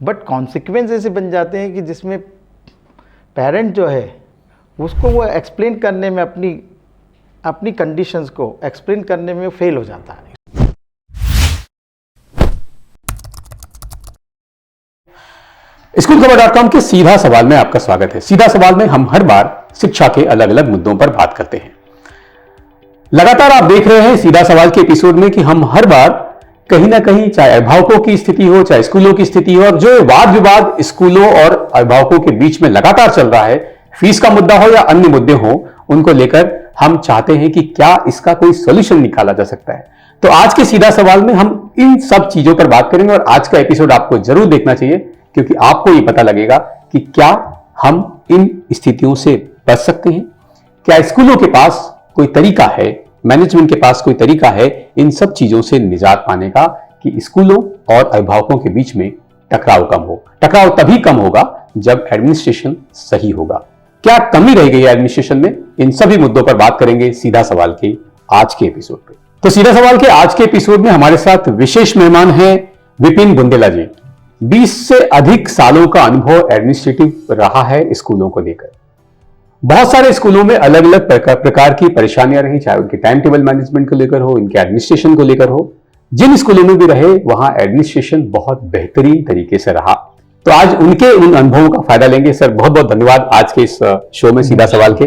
But consequence ऐसे बन जाते हैं कि जिसमें पेरेंट जो है उसको वो एक्सप्लेन करने में अपनी कंडीशंस को एक्सप्लेन करने में फेल हो जाता है। SchoolCover.com के सीधा सवाल में आपका स्वागत है। सीधा सवाल में हम हर बार शिक्षा के अलग अलग मुद्दों पर बात करते हैं। लगातार आप देख रहे हैं सीधा सवाल के एपिसोड में कि हम हर बार कहीं ना कहीं, चाहे अभिभावकों की स्थिति हो, चाहे स्कूलों की स्थिति हो, और जो वाद विवाद स्कूलों और अभिभावकों के बीच में लगातार चल रहा है, फीस का मुद्दा हो या अन्य मुद्दे हो, उनको लेकर हम चाहते हैं कि क्या इसका कोई सोल्यूशन निकाला जा सकता है। तो आज के सीधा सवाल में हम इन सब चीजों पर बात करेंगे और आज का एपिसोड आपको जरूर देखना चाहिए, क्योंकि आपको ये पता लगेगा कि क्या हम इन स्थितियों से बच सकते हैं, क्या स्कूलों के पास कोई तरीका है, मैनेजमेंट के पास कोई तरीका है इन सब चीजों से निजात पाने का कि स्कूलों और अभिभावकों के बीच में टकराव कम हो। टकराव तभी कम होगा जब एडमिनिस्ट्रेशन सही होगा। क्या कमी रह गई है एडमिनिस्ट्रेशन में, इन सभी मुद्दों पर बात करेंगे सीधा सवाल के आज के एपिसोड पे। तो सीधा सवाल के आज के एपिसोड में हमारे साथ विशेष मेहमान हैं विपिन बुंदेला जी। 20 से अधिक सालों का अनुभव एडमिनिस्ट्रेटिव रहा है स्कूलों को लेकर। बहुत सारे स्कूलों में अलग अलग प्रकार की परेशानियां रही, चाहे उनके टाइम टेबल मैनेजमेंट को लेकर हो, इनके एडमिनिस्ट्रेशन को लेकर हो। जिन स्कूलों में भी रहे वहां एडमिनिस्ट्रेशन बहुत बेहतरीन तरीके से रहा। तो आज उनके उन अनुभवों का फायदा लेंगे। सर, बहुत बहुत धन्यवाद आज के इस शो में सीधा सवाल के,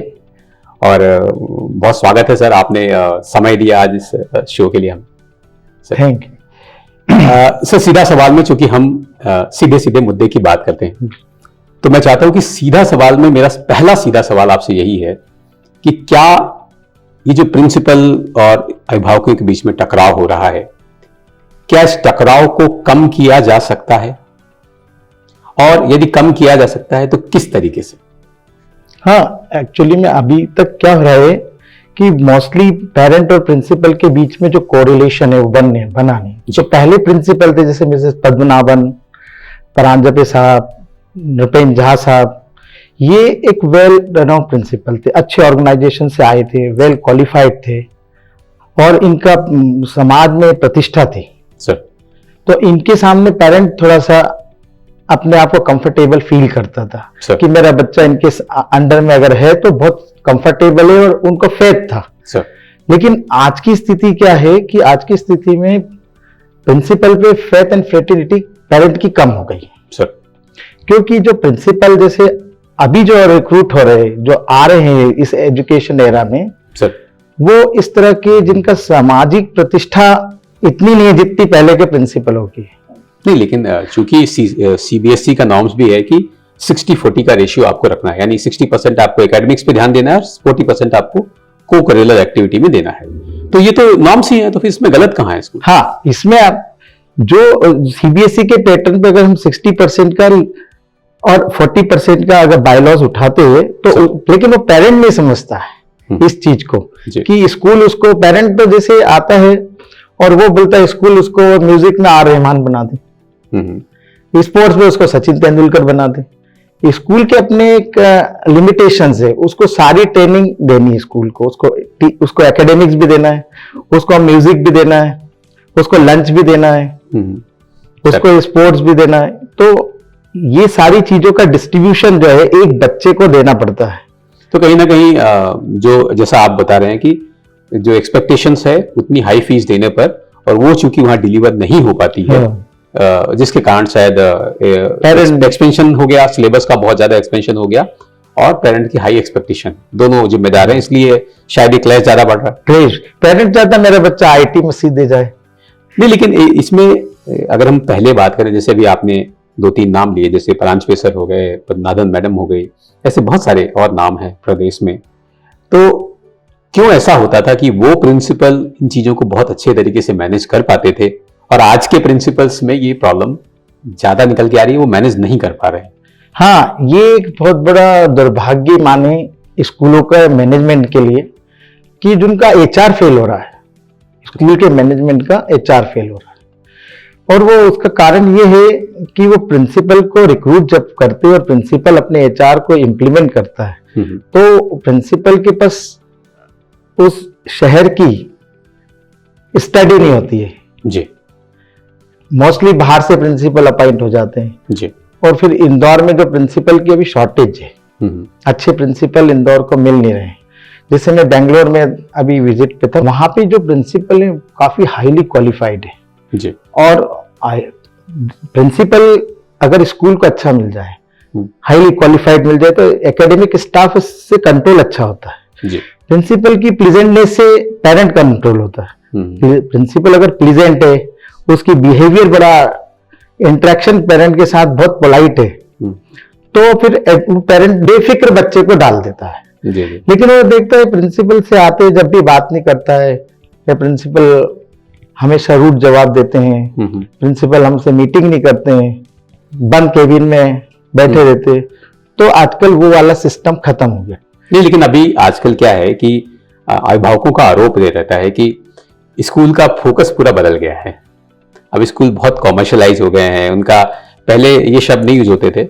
और बहुत स्वागत है सर, आपने समय दिया आज इस शो के लिए। हम थैंक यू सर। सीधा सवाल में चूंकि हम सीधे सीधे मुद्दे की बात करते हैं, तो मैं चाहता हूं कि सीधा सवाल में मेरा पहला सीधा सवाल आपसे यही है कि क्या ये जो प्रिंसिपल और अभिभावकों के बीच में टकराव हो रहा है, क्या इस टकराव को कम किया जा सकता है, और यदि कम किया जा सकता है तो किस तरीके से? हाँ, एक्चुअली में अभी तक क्या हो रहा है कि मोस्टली पेरेंट और प्रिंसिपल के बीच में जो कोरिलेशन है वो बना नहीं। जो पहले प्रिंसिपल थे, जैसे मिसेस पद्मनाभन, परांजपे साहब, नृपेंद्र झा साहब, ये एक वेल रनाउंड प्रिंसिपल थे, अच्छे ऑर्गेनाइजेशन से आए थे, वेल क्वालिफाइड थे, और इनका समाज में प्रतिष्ठा थी सर। तो इनके सामने पेरेंट थोड़ा सा अपने आप को कंफर्टेबल फील करता था कि मेरा बच्चा इनके अंडर में अगर है तो बहुत कंफर्टेबल है, और उनको फेथ था सर। लेकिन आज की स्थिति क्या है कि आज की स्थिति में प्रिंसिपल पे फेथ एंड फेटिलिटी पेरेंट की कम हो गई सर। क्योंकि जो प्रिंसिपल जैसे अभी जो रिक्रूट हो रहे, जो आ रहे हैं इस एजुकेशन एरा में सर, वो इस तरह के जिनका सामाजिक प्रतिष्ठा इतनी नहीं है जितनी पहले के प्रिंसिपलों की। नहीं, लेकिन चूंकि CBSE का नॉर्म्स भी है कि 60-40 का रेशियो आपको रखना है, यानी 60% आपको एकेडमिक्स पे ध्यान देना है और 40% आपको को करिकुलर एक्टिविटी में देना है। तो ये तो नॉर्म्स ही है, तो फिर इसमें गलत कहाँ है इसको? हाँ, इसमें आप जो CBSE के पैटर्न पे अगर हम 60% का और 40% का अगर बायलॉज उठाते हुए तो, लेकिन वो पेरेंट नहीं समझता है इस चीज को कि स्कूल उसको, पेरेंट तो जैसे आता है और वो बोलता है स्कूल उसको म्यूजिक में आर रहमान बना दे, स्पोर्ट्स में उसको सचिन तेंदुलकर बना दे। स्कूल के अपने एक लिमिटेशंस है, उसको सारी ट्रेनिंग देनी है स्कूल को, उसको एकेडमिक्स भी देना है, उसको म्यूजिक भी देना है, उसको लंच भी देना है, उसको स्पोर्ट्स भी देना है। तो ये सारी चीजों का डिस्ट्रीब्यूशन जो है एक बच्चे को देना पड़ता है। तो कहीं ना कहीं जो जैसा आप बता रहे हैं कि जो एक्सपेक्टेशंस है उतनी हाई फीस देने पर, और वो चूंकि वहां डिलीवर नहीं हो पाती है, जिसके कारण शायद एक्सपेंशन हो गया, सिलेबस का बहुत ज्यादा एक्सपेंशन हो गया, और पेरेंट की हाई एक्सपेक्टेशन, दोनों जिम्मेदार हैं, इसलिए शायद एक क्लैश ज्यादा बढ़ रहा है। क्लैश, पेरेंट चाहता मेरा बच्चा IIT में सीधे जाए। नहीं, लेकिन इसमें अगर हम पहले बात करें, जैसे अभी आपने 2-3 नाम लिए, जैसे परांजपे सर हो गए, पद्मनाभन मैडम हो गई, ऐसे बहुत सारे और नाम हैं प्रदेश में। तो क्यों ऐसा होता था कि वो प्रिंसिपल इन चीजों को बहुत अच्छे तरीके से मैनेज कर पाते थे, और आज के प्रिंसिपल्स में ये प्रॉब्लम ज्यादा निकल के आ रही है, वो मैनेज नहीं कर पा रहे हैं? हाँ, ये एक बहुत बड़ा दुर्भाग्य माने स्कूलों का मैनेजमेंट के लिए कि जिनका HR फेल हो रहा है, स्कूल के मैनेजमेंट का HR फेल हो रहा है। और वो उसका कारण ये है कि वो प्रिंसिपल को रिक्रूट जब करते हैं और प्रिंसिपल अपने HR को इम्प्लीमेंट करता है, तो प्रिंसिपल के पास उस शहर की स्टडी नहीं होती है जी। मोस्टली बाहर से प्रिंसिपल अपॉइंट हो जाते हैं जी। और फिर इंदौर में जो प्रिंसिपल की अभी शॉर्टेज है, अच्छे प्रिंसिपल इंदौर को मिल नहीं रहे हैं। जैसे मैं बेंगलोर में अभी विजिट पे था, वहां पे जो प्रिंसिपल है काफी हाईली क्वालिफाइड है जी। और प्रिंसिपल अगर स्कूल को अच्छा मिल जाए, हाईली क्वालिफाइड मिल जाए, तो एकेडमिक स्टाफ से कंट्रोल अच्छा होता है जी। प्रिंसिपल की प्लीजेंटनेस से पेरेंट का कंट्रोल होता है। प्रिंसिपल अगर प्लीजेंट है, उसकी बिहेवियर बड़ा, इंटरेक्शन पेरेंट के साथ बहुत पोलाइट है, तो फिर पेरेंट बेफिक्र बच्चे को डाल देता है। जी जी। लेकिन वो देखता है प्रिंसिपल से आते जब भी बात नहीं करता है, या प्रिंसिपल हमेशा रूट जवाब देते हैं, प्रिंसिपल हमसे मीटिंग नहीं करते हैं, बंद केबिन में बैठे रहते, तो आजकल वो वाला सिस्टम खत्म हो गया। नहीं, लेकिन अभी आजकल क्या है कि अभिभावकों का आरोप ये रहता है कि स्कूल का फोकस पूरा बदल गया है। अब स्कूल बहुत कॉमर्शलाइज हो गए हैं, उनका पहले ये शब्द नहीं यूज होते थे,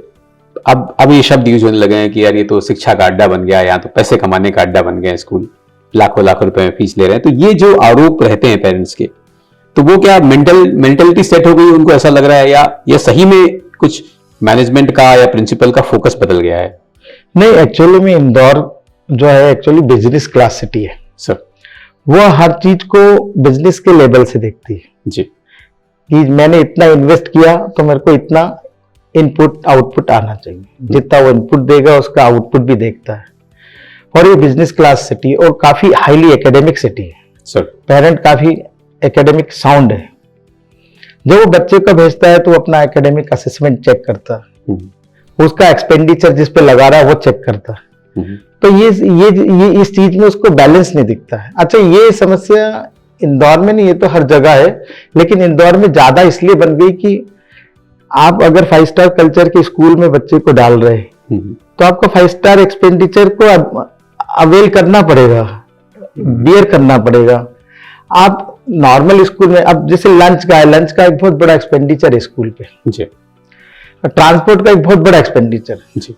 अब ये शब्द यूज होने लगे हैं कि यार ये तो शिक्षा का अड्डा बन गया, यहाँ तो पैसे कमाने का अड्डा बन गया, स्कूल लाखों लाखों रुपए में फीस ले रहे हैं। तो ये जो आरोप रहते हैं पेरेंट्स के, तो वो क्या मेंटलिटी सेट हो गई, उनको ऐसा लग रहा है, या सही में कुछ मैनेजमेंट का या प्रिंसिपल का फोकस बदल गया है? नहीं, एक्चुअली में इंदौर जो है एक्चुअली बिजनेस क्लास सिटी है सर। वो हर चीज को बिजनेस के लेवल से देखती है जी। कि मैंने इतना इन्वेस्ट किया तो मेरे को इतना इनपुट आउटपुट आना चाहिए, जितना वो इनपुट देगा उसका आउटपुट भी देखता है। और ये बिजनेस क्लास सिटी और काफी हाईली एकेडमिक सिटी है सर। पेरेंट काफी एकेडमिक साउंड है। जब वो बच्चे को भेजता है तो वो अपना एकेडमिक असेसमेंट चेक करता है, उसका एक्सपेंडिचर जिस पे लगा रहा है वो चेक करता है। तो ये इस चीज में उसको बैलेंस नहीं दिखता है। अच्छा, ये समस्या इंदौर में नहीं, ये तो हर जगह है, लेकिन इंदौर में ज्यादा इसलिए बन गई कि आप अगर 5 स्टार कल्चर के स्कूल में बच्चे को डाल रहे हैं तो आपको 5 स्टार एक्सपेंडिचर को अवेल करना पड़ेगा, बियर करना पड़ेगा। आप नॉर्मल स्कूल में, अब जैसे लंच का है, लंच का एक बहुत बड़ा एक्सपेंडिचर है स्कूल पे जी। ट्रांसपोर्ट का एक बहुत बड़ा एक्सपेंडिचर जी।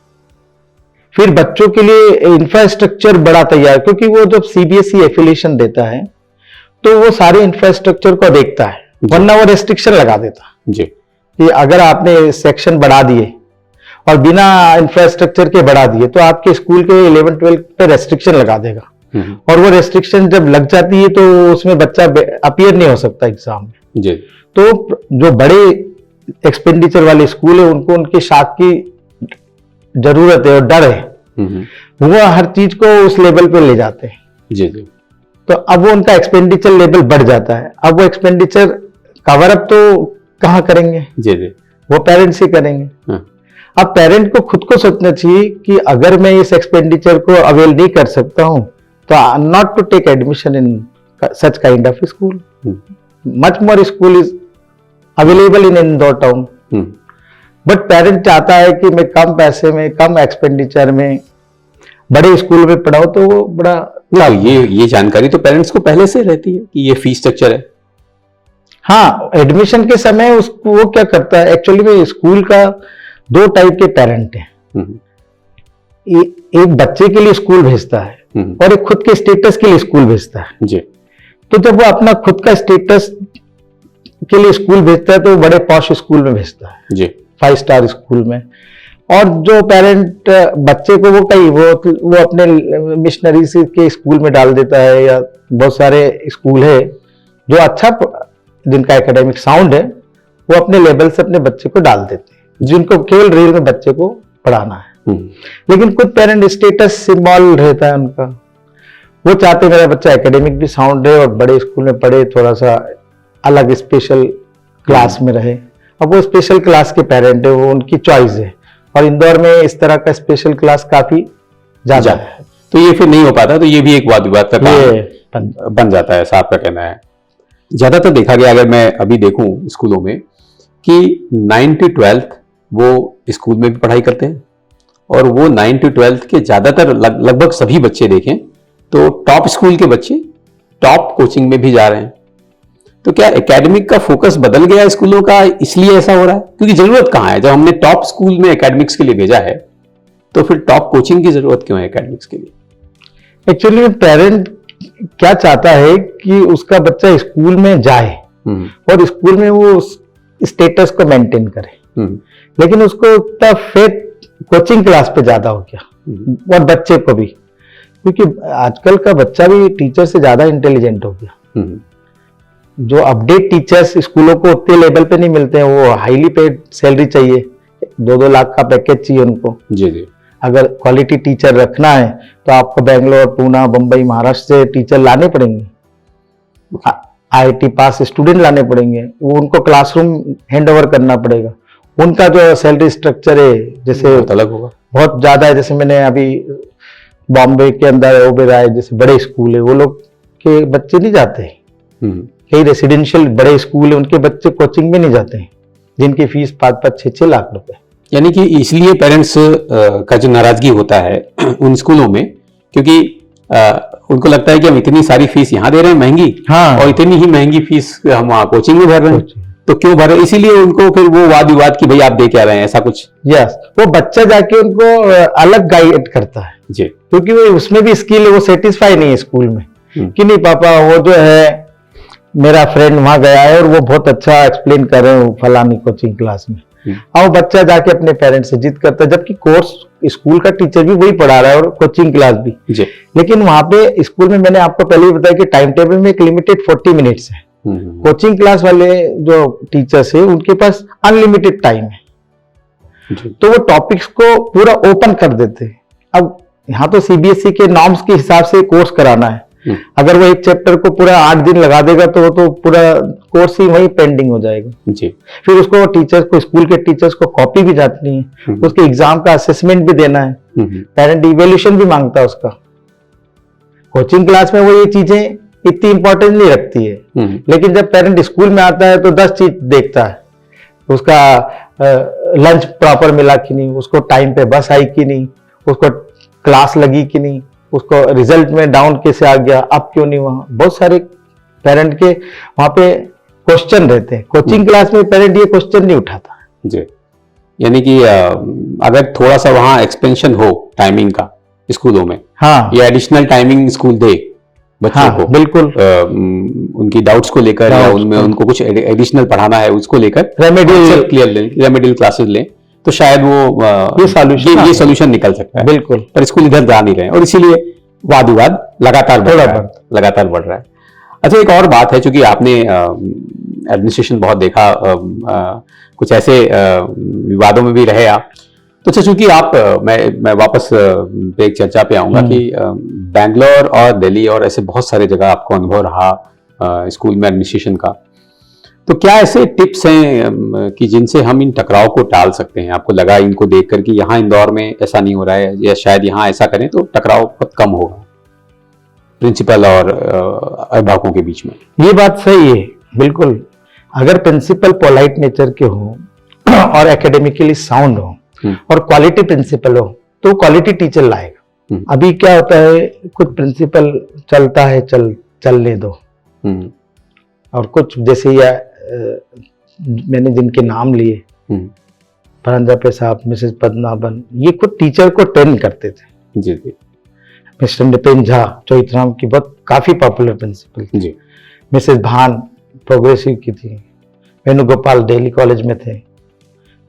फिर बच्चों के लिए इंफ्रास्ट्रक्चर बड़ा तैयार, क्योंकि वो जब सीबीएसई एफिलिएशन देता है तो वो सारे इंफ्रास्ट्रक्चर को देखता है, वरना वो रेस्ट्रिक्शन लगा देता जी कि अगर आपने सेक्शन बढ़ा दिए और बिना इंफ्रास्ट्रक्चर के बढ़ा दिए तो आपके स्कूल के 11-12 पे रेस्ट्रिक्शन लगा देगा। और वो रेस्ट्रिक्शन जब लग जाती है तो उसमें बच्चा अपीयर नहीं हो सकता एग्जाम में जी। तो जो बड़े एक्सपेंडिचर वाले स्कूल है उनको उनके साथ की जरूरत है और डर है, वो हर चीज को उस लेवल पे ले जाते हैं। जी जी। तो अब वो उनका एक्सपेंडिचर लेवल बढ़ जाता है। अब वो एक्सपेंडिचर कवर अप तो कहाँ करेंगे? जी जी। वो पेरेंट्स ही करेंगे। अब पेरेंट को खुद को सोचना चाहिए कि अगर मैं इस एक्सपेंडिचर को अवेल नहीं कर सकता हूं तो not to take admission in such kind of school. Much more school is available in Indore town, but parent चाहता है कि मैं कम पैसे में, कम एक्सपेंडिचर में बड़े स्कूल में पढ़ाऊं, तो वो बड़ा ना, ये जानकारी तो पेरेंट्स को पहले से रहती है कि ये फीस स्ट्रक्चर है। हाँ, एडमिशन के समय उसको वो क्या करता है, एक्चुअली में स्कूल का 2 टाइप के पेरेंट हैं। एक बच्चे के लिए स्कूल भेजता है और एक खुद के स्टेटस के लिए स्कूल भेजता है जी। तो जब वो अपना खुद का स्टेटस के लिए स्कूल भेजता है तो वो बड़े पॉश स्कूल में भेजता है जी, 5 स्टार स्कूल में। और जो पेरेंट बच्चे को वो अपने मिशनरी के स्कूल में डाल देता है, या बहुत सारे स्कूल है जो अच्छा जिनका एकेडमिक साउंड है वो अपने लेवल से अपने बच्चे को डाल देते हैं, जिनको केवल रेल में बच्चे को पढ़ाना है। लेकिन कुछ पेरेंट स्टेटस सिंबल रहता है उनका, वो चाहते मेरा बच्चा एकेडमिक भी साउंड है और बड़े स्कूल में पढ़े, थोड़ा सा अलग स्पेशल क्लास में रहे। अब वो स्पेशल क्लास के पेरेंट है, वो उनकी चॉइस है। और इंदौर में इस तरह का स्पेशल क्लास काफी ज्यादा है, तो ये फिर नहीं हो पाता, तो ये भी एक वाद विवाद का काम बन जाता है, ऐसा आपका कहना है। ज्यादातर देखा गया, अगर मैं अभी देखूं स्कूलों में, कि 9th to 12th वो स्कूल में भी पढ़ाई करते हैं, और वो 9th to 12th के ज्यादातर लगभग सभी बच्चे देखें तो टॉप स्कूल के बच्चे टॉप कोचिंग में भी जा रहे हैं। तो क्या एकेडमिक का फोकस बदल गया स्कूलों का, इसलिए ऐसा हो रहा है? क्योंकि जरूरत कहाँ है, जब हमने टॉप स्कूल में एकेडमिक्स के लिए भेजा है तो फिर टॉप कोचिंग की जरूरत क्यों है एकेडमिक्स के लिए? एक्चुअली पेरेंट क्या चाहता है कि उसका बच्चा स्कूल में जाए और स्कूल में वो स्टेटस को मेंटेन करे, लेकिन उसको तब फेथ कोचिंग क्लास पे ज्यादा हो गया और बच्चे को भी, क्योंकि आजकल का बच्चा भी टीचर से ज्यादा इंटेलिजेंट हो गया। जो अपडेट टीचर्स स्कूलों को उतने लेवल पे नहीं मिलते हैं, वो हाईली पेड सैलरी चाहिए, 2-2 लाख का पैकेज चाहिए उनको। जी जी। अगर क्वालिटी टीचर रखना है तो आपको बेंगलोर, पूना, बंबई, महाराष्ट्र से टीचर लाने पड़ेंगे, IIT पास स्टूडेंट लाने पड़ेंगे, वो उनको क्लासरूम हैंड ओवर करना पड़ेगा। उनका जो सैलरी स्ट्रक्चर है जैसे अलग होगा, बहुत ज्यादा है। जैसे मैंने अभी बॉम्बे के अंदर ओबेरॉय जैसे बड़े स्कूल है, वो लोग के बच्चे नहीं जाते। कई रेसिडेंशियल बड़े स्कूल है, उनके बच्चे कोचिंग में नहीं जाते हैं, जिनकी फीस 5-5, 6-6 लाख रुपए। यानी कि इसलिए पेरेंट्स का जो नाराजगी होता है उन स्कूलों में, क्योंकि उनको लगता है कि हम इतनी सारी फीस यहाँ दे रहे हैं महंगी, हाँ, और इतनी ही महंगी फीस हम वहाँ कोचिंग में भर रहे हैं, तो क्यों भर रहे हैं? इसीलिए उनको फिर वो वाद विवाद की भाई आप दे क्या रहे हैं, ऐसा कुछ। यस, वो बच्चा जाके उनको अलग गाइड करता है जी, क्योंकि वो उसमें भी स्किल है, वो सेटिस्फाई नहीं है स्कूल में कि नहीं पापा वो जो है मेरा फ्रेंड वहां गया है और वो बहुत अच्छा एक्सप्लेन कर रहे हैं फलानी कोचिंग क्लास में। अब बच्चा जाके अपने पेरेंट्स से जिद करता है, जबकि कोर्स स्कूल का टीचर भी वही पढ़ा रहा है और कोचिंग क्लास भी जी। लेकिन वहां पे स्कूल में मैंने आपको पहले ही बताया कि टाइम टेबल में एक लिमिटेड 40 मिनट्स है। कोचिंग क्लास वाले जो टीचर्स है उनके पास अनलिमिटेड टाइम है, तो वो टॉपिक्स को पूरा ओपन कर देते हैं। अब यहाँ तो CBSE के नॉर्म्स के हिसाब से कोर्स कराना है, अगर वो एक चैप्टर को पूरा 8 दिन लगा देगा तो वो तो पूरा कोर्स ही वही पेंडिंग हो जाएगा जी। फिर उसको टीचर्स को, स्कूल के टीचर्स को कॉपी भी जाती है, उसके एग्जाम का असेसमेंट भी देना है, पेरेंट इवेल्यूशन भी मांगता है उसका। कोचिंग क्लास में वो ये चीजें इतनी इंपॉर्टेंस नहीं रखती है, लेकिन जब पेरेंट स्कूल में आता है तो 10 चीज देखता है, उसका लंच प्रॉपर मिला कि नहीं, उसको टाइम पे बस आई कि नहीं, उसको क्लास लगी कि नहीं, उसको रिजल्ट में डाउन कैसे आ गया, अब क्यों नहीं वहां। बहुत सारे पेरेंट के वहां पे क्वेश्चन रहते हैं, कोचिंग क्लास में पेरेंट ये क्वेश्चन नहीं उठाता जी। यानी कि अगर थोड़ा सा वहां एक्सपेंशन हो टाइमिंग का स्कूलों में, हाँ, ये एडिशनल टाइमिंग स्कूल दे बच्चों हाँ, को, बिल्कुल उनकी डाउट्स को लेकर या उनमें उनको कुछ एडिशनल पढ़ाना है उसको लेकर रेमेडियल क्लासेस लें, तो शायद वो ये सॉल्यूशन निकल सकता है। बिल्कुल, पर स्कूल इधर जा नहीं रहे और इसीलिए वाद विवाद लगातार बढ़ रहा है। अच्छा, एक और बात है, चूंकि आपने एडमिनिस्ट्रेशन बहुत देखा, कुछ ऐसे विवादों में भी रहे आप, तो अच्छा चूंकि आप मैं वापस एक चर्चा पे आऊंगा कि बैंगलोर और दिल्ली और ऐसे बहुत सारे जगह आपको अनुभव रहा स्कूल में एडमिनिस्ट्रेशन का, तो क्या ऐसे टिप्स हैं कि जिनसे हम इन टकराव को टाल सकते हैं? आपको लगा इनको देखकर कि यहाँ इंदौर में ऐसा नहीं हो रहा है, या शायद यहाँ ऐसा करें तो टकराव बहुत कम होगा प्रिंसिपल और अभिभावकों के बीच में? ये बात सही है, बिल्कुल। अगर प्रिंसिपल पोलाइट नेचर के हो और एकेडमिकली साउंड हो और क्वालिटी प्रिंसिपल हो तो क्वालिटी टीचर लाएगा। अभी क्या होता है, कुछ प्रिंसिपल चलता है चलने दो, और कुछ जैसे या मैंने जिनके नाम लिए, परांजापे साहब, मिसेस पद्मनाभन, ये खुद टीचर को ट्रेन करते थे। जी जी। मिस्टर निपेन झा चौथराम की बहुत काफी पॉपुलर प्रिंसिपल जी। मिसेस भान प्रोग्रेसिव की थी, वेणुगोपाल दिल्ली कॉलेज में थे,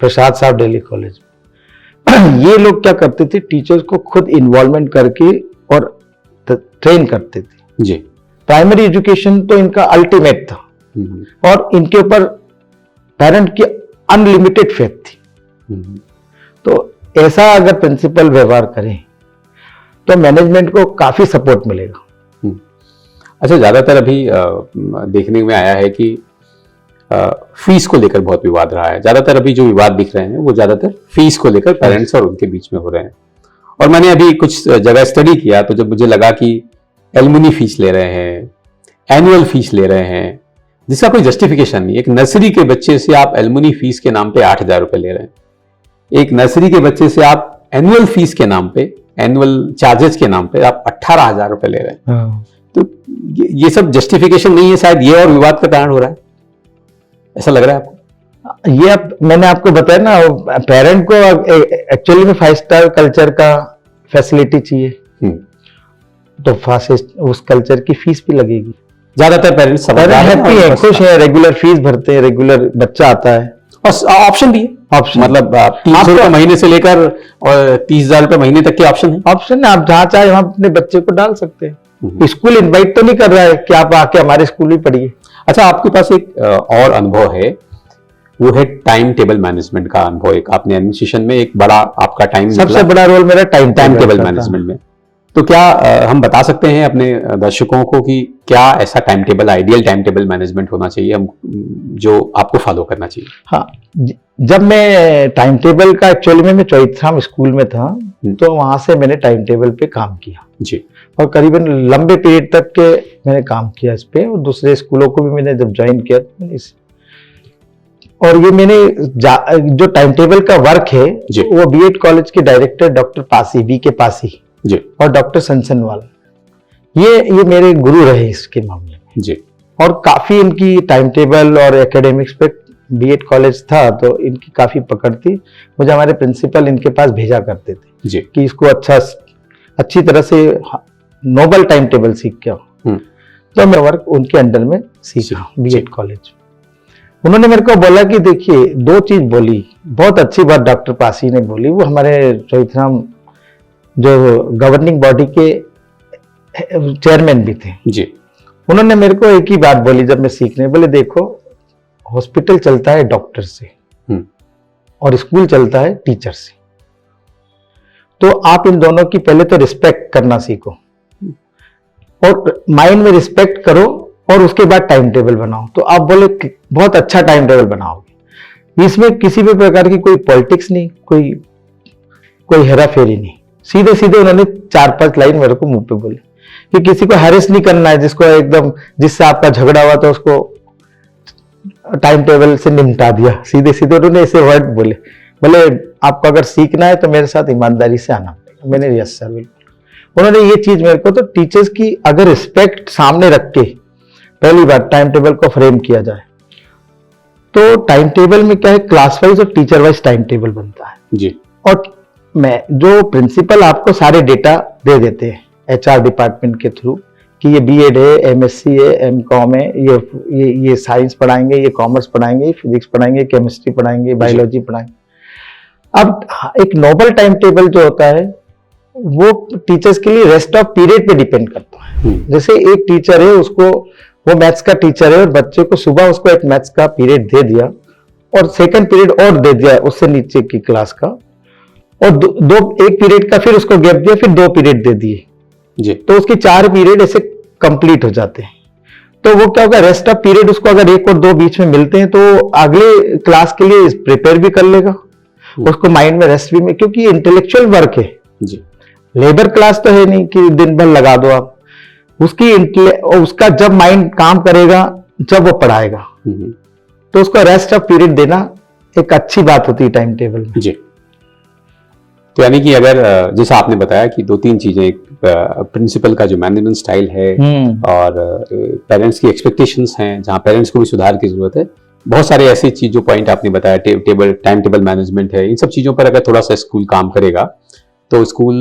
प्रसाद साहब दिल्ली कॉलेज में। ये लोग क्या करते थे, टीचर्स को खुद इन्वॉल्वमेंट करके और ट्रेन करते थे जी। प्राइमरी एजुकेशन तो इनका अल्टीमेट था, और इनके ऊपर पेरेंट की अनलिमिटेड फेथ थी। तो ऐसा अगर प्रिंसिपल व्यवहार करें तो मैनेजमेंट को काफी सपोर्ट मिलेगा। अच्छा, ज्यादातर अभी देखने में आया है कि फीस को लेकर बहुत विवाद रहा है। ज्यादातर अभी जो विवाद दिख रहे हैं वो ज्यादातर फीस को लेकर पेरेंट्स और उनके बीच में हो रहे हैं। और मैंने अभी कुछ जगह स्टडी किया तो जब मुझे लगा कि एलुमनी फीस ले रहे हैं, एनुअल फीस ले रहे हैं, जिसका कोई जस्टिफिकेशन नहीं। एक नर्सरी के बच्चे से आप एलुमनी फीस के नाम पे 8,000 रुपए ले रहे हैं, एक नर्सरी के बच्चे से आप एनुअल फीस के नाम पे, एनुअल चार्जेस के नाम पे आप 18,000 रुपए ले रहे हैं। तो ये सब जस्टिफिकेशन नहीं है, शायद ये और विवाद का कारण हो रहा है, ऐसा लग रहा है आपको? ये मैंने आपको बताया ना, पेरेंट को एक्चुअली में 5 स्टार कल्चर का फैसिलिटी चाहिए, तो फास्ट उस कल्चर की फीस भी लगेगी। ज्यादातर पेरेंट्स समझदार हैं हैप्पी और है, बस- खुश है, रेगुलर फीस भरते हैं, रेगुलर बच्चा आता है। और ऑप्शन भी है, ऑप्शन मतलब 300 रुपये महीने से लेकर और 30,000 रुपये महीने तक के ऑप्शन है। ऑप्शन है, आप जहाँ चाहे वहां अपने बच्चे को डाल सकते हैं। हम्म। स्कूल इनवाइट तो नहीं कर रहा है कि आप आके हमारे स्कूल में पढ़िए। अच्छा, आपके पास एक और अनुभव है, वो है टाइम टेबल मैनेजमेंट का अनुभव। एक आपने एडमिनिस्ट्रेशन में एक बड़ा आपका टाइम सबसे बड़ा रोल मेरा टाइम टेबल मैनेजमेंट में। तो क्या हम बता सकते हैं अपने दर्शकों को कि क्या ऐसा time table, ideal time table management होना चाहिए हम, जो आपको फॉलो करना चाहिए? हाँ, जब मैं टाइम टेबल का एक्चुअली में चौथराम स्कूल में था, तो वहां से मैंने टाइम टेबल पे काम किया जी। और करीबन लंबे पीरियड तक के मैंने काम किया इस पे, और दूसरे स्कूलों को भी मैंने जब ज्वाइन किया तो मैंने और ये मैंने जो टाइम टेबल का वर्क है जी। वो बीएड कॉलेज के डायरेक्टर डॉक्टर पासी, बी के पासी जी और डॉक्टर सनसनवाल, ये मेरे गुरु रहे इसके मामले में जी। और काफी इनकी टाइम टेबल और एकेडमिक्स पे, बीएड कॉलेज था तो इनकी काफी पकड़ थी। मुझे हमारे प्रिंसिपल इनके पास भेजा करते थे जी। कि इसको अच्छी तरह से नोबल टाइम टेबल सीख के आओ। तो मैं वर्क उनके अंडर में सीखा बीएड कॉलेज। उन्होंने मेरे को बोला कि देखिए, दो चीज बोली, बहुत अच्छी बात डॉक्टर पासी ने बोली, वो हमारे चौथराम जो गवर्निंग बॉडी के चेयरमैन भी थे जी। उन्होंने मेरे को एक ही बात बोली जब मैं सीखने, बोले देखो, हॉस्पिटल चलता है डॉक्टर से और स्कूल चलता है टीचर से, तो आप इन दोनों की पहले तो रिस्पेक्ट करना सीखो और माइंड में रिस्पेक्ट करो और उसके बाद टाइम टेबल बनाओ। तो आप बोले बहुत अच्छा टाइम टेबल बनाओगे, इसमें किसी भी प्रकार की कोई पॉलिटिक्स नहीं, कोई हेरा फेरी नहीं। सीधे सीधे उन्होंने 4-5 लाइन मेरे को मुंह पे बोले कि किसी को हैरेस नहीं करना है, जिसको एकदम जिससे आपका झगड़ा हुआ तो उसको टाइम टेबल से निपटा दिया। सीधे सीधे उन्होंने ऐसे वर्ड बोले, बोले आपको अगर सीखना है तो मेरे साथ ईमानदारी से आना पड़ेगा। मैंने यस सर बिल्कुल। उन्होंने ये चीज मेरे को, तो टीचर्स की अगर रिस्पेक्ट सामने रख के पहली बार टाइम टेबल को फ्रेम किया जाए, तो टाइम टेबल में क्या है, क्लास वाइज और टीचर वाइज टाइम टेबल बनता है जी। और मैं जो प्रिंसिपल आपको सारे डेटा दे देते हैं एचआर डिपार्टमेंट के थ्रू कि ये बीएड है, एमएससी है, एमकॉम है, ये साइंस पढ़ाएंगे, ये कॉमर्स पढ़ाएंगे, फिजिक्स पढ़ाएंगे, केमिस्ट्री पढ़ाएंगे, बायोलॉजी पढ़ाएंगे। अब एक नोबल टाइम टेबल जो होता है वो टीचर्स के लिए रेस्ट ऑफ पीरियड पे डिपेंड करता है। जैसे एक टीचर है, उसको वो मैथ्स का टीचर है और बच्चे को सुबह उसको एक मैथ्स का पीरियड दे दिया और सेकंड पीरियड और दे दिया उससे नीचे की क्लास का, और एक पीरियड का फिर उसको गैप दिया, फिर 2 पीरियड दे दिए जी। तो उसके 4 पीरियड ऐसे कंप्लीट हो जाते हैं। तो वो क्या होगा, रेस्ट ऑफ पीरियड उसको अगर 1 और 2 बीच में मिलते हैं तो अगले क्लास के लिए प्रिपेयर भी कर लेगा, उसको माइंड में रेस्ट भी में, क्योंकि ये इंटेलेक्चुअल वर्क है जी। लेबर क्लास तो है नहीं कि दिन भर लगा दो आप। उसका जब माइंड काम करेगा, जब वो पढ़ाएगा, तो उसको रेस्ट ऑफ पीरियड देना एक अच्छी बात होती है टाइम टेबल में जी। तो यानी कि अगर जैसा आपने बताया कि 2-3 चीजें, एक प्रिंसिपल का जो मैनेजमेंट स्टाइल है और पेरेंट्स की एक्सपेक्टेशंस हैं, जहां पेरेंट्स को भी सुधार की जरूरत है। बहुत सारे ऐसे चीज जो पॉइंट आपने बताया, टाइम टेबल मैनेजमेंट है, इन सब चीजों पर अगर थोड़ा सा स्कूल काम करेगा तो स्कूल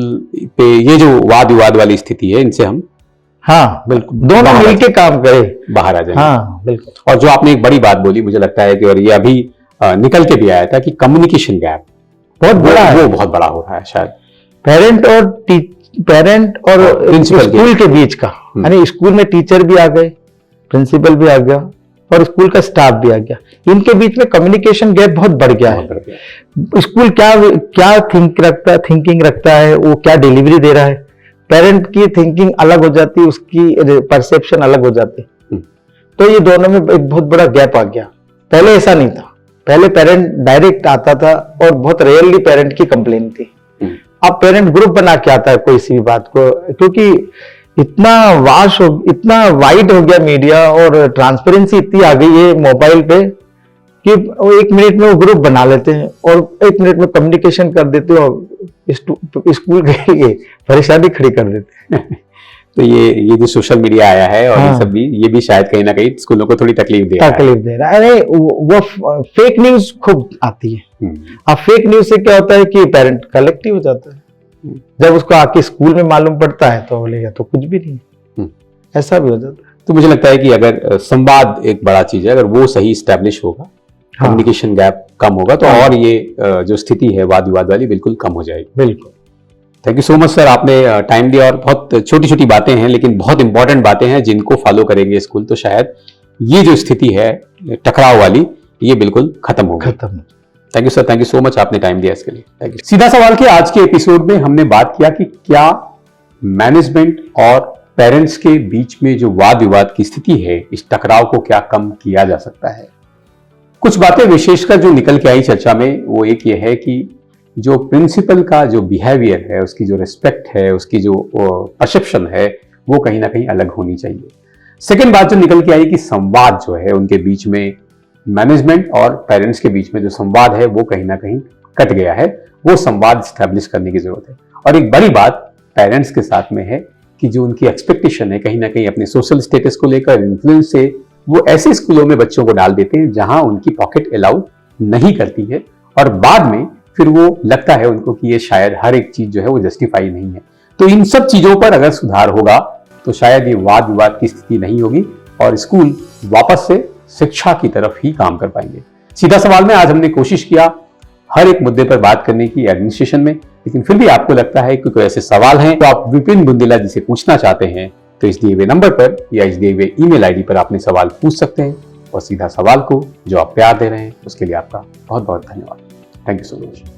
पे ये जो वाद विवाद वाली स्थिति है, इनसे हम हाँ बिल्कुल दोनों मिलके काम करें, बाहर आ जाएंगे। हाँ बिल्कुल। और जो आपने एक बड़ी बात बोली, मुझे लगता है कि और ये अभी निकल के भी आया था कि कम्युनिकेशन गैप बहुत बड़ा है, वो बहुत बड़ा हो रहा है शायद पेरेंट और प्रिंसिपल स्कूल के बीच का। यानी स्कूल में टीचर भी आ गए, प्रिंसिपल भी आ गया और स्कूल का स्टाफ भी आ गया, इनके बीच में कम्युनिकेशन गैप बहुत बढ़ गया है। स्कूल क्या थिंकिंग रखता है, वो क्या डिलीवरी दे रहा है, पेरेंट की थिंकिंग अलग हो जाती है, उसकी परसेप्शन अलग हो जाती है। तो ये दोनों में एक बहुत बड़ा गैप आ गया। पहले ऐसा नहीं था, पहले पेरेंट डायरेक्ट आता था और बहुत रेयरली पेरेंट की कंप्लेन थी। अब पेरेंट ग्रुप बना के आता है कोई सी भी बात को, क्योंकि इतना वाइड हो गया मीडिया और ट्रांसपेरेंसी इतनी आ गई है मोबाइल पे कि 1 मिनट में वो ग्रुप बना लेते हैं और 1 मिनट में कम्युनिकेशन कर देते हो, स्कूल के लिए परेशानी खड़ी कर देते हैं। तो ये जो सोशल मीडिया आया है और ये सब भी, ये भी शायद कहीं ना कहीं स्कूलों को थोड़ी तकलीफ दे रहा है। अरे वो फेक न्यूज खूब आती है। अब फेक न्यूज से क्या होता है कि पेरेंट कलेक्टिव हो जाता है, जब उसको आके स्कूल में मालूम पड़ता है तो बोलेगा तो कुछ भी नहीं, ऐसा भी हो जाता है। तो मुझे लगता है कि अगर संवाद एक बड़ा चीज है, अगर वो सही स्टैब्लिश होगा, हाँ। कम्युनिकेशन गैप कम होगा, तो और ये जो स्थिति है वाद विवाद वाली बिल्कुल कम हो जाएगी। बिल्कुल। Thank you so much sir, आपने टाइम दिया, और बहुत छोटी छोटी बातें हैं लेकिन बहुत इंपॉर्टेंट बातें हैं जिनको फॉलो करेंगे स्कूल तो शायद ये जो स्थिति है टकराव वाली ये बिल्कुल खत्म होगी। खत्म। Thank you sir, thank you so much, आपने टाइम दिया इसके लिए। Thank you. सीधा सवाल के आज के एपिसोड में हमने बात किया कि क्या मैनेजमेंट और पेरेंट्स के बीच में जो वाद विवाद की स्थिति है, इस टकराव को क्या कम किया जा सकता है। कुछ बातें विशेषकर जो निकल के आई चर्चा में, वो एक ये है कि जो प्रिंसिपल का जो बिहेवियर है, उसकी जो रिस्पेक्ट है, उसकी जो परसेप्शन है, वो कहीं ना कहीं अलग होनी चाहिए। सेकेंड बात जो निकल के आई कि संवाद जो है उनके बीच में, मैनेजमेंट और पेरेंट्स के बीच में जो संवाद है वो कहीं ना कहीं कट गया है, वो संवाद स्टैब्लिश करने की जरूरत है। और एक बड़ी बात पेरेंट्स के साथ में है कि जो उनकी एक्सपेक्टेशन है कहीं ना कहीं अपने सोशल स्टेटस को लेकर, इन्फ्लुएंस से वो ऐसे स्कूलों में बच्चों को डाल देते हैं जहां उनकी पॉकेट अलाउ नहीं करती है, और बाद में फिर वो लगता है उनको कि ये शायद हर एक चीज जो है वो जस्टिफाई नहीं है। तो इन सब चीजों पर अगर सुधार होगा तो शायद ये वाद विवाद की स्थिति नहीं होगी और स्कूल वापस से शिक्षा की तरफ ही काम कर पाएंगे। सीधा सवाल में आज हमने कोशिश किया हर एक मुद्दे पर बात करने की एडमिनिस्ट्रेशन में, लेकिन फिर भी आपको लगता है कि कोई ऐसे सवाल हैं तो आप विपिन बुंदेला जी से पूछना चाहते हैं तो इस दिए हुए नंबर पर या इस दिए हुए ईमेल आईडी पर अपने सवाल पूछ सकते हैं। और सीधा सवाल को जो आप प्यार दे रहे हैं उसके लिए आपका बहुत बहुत धन्यवाद। Thank you so much.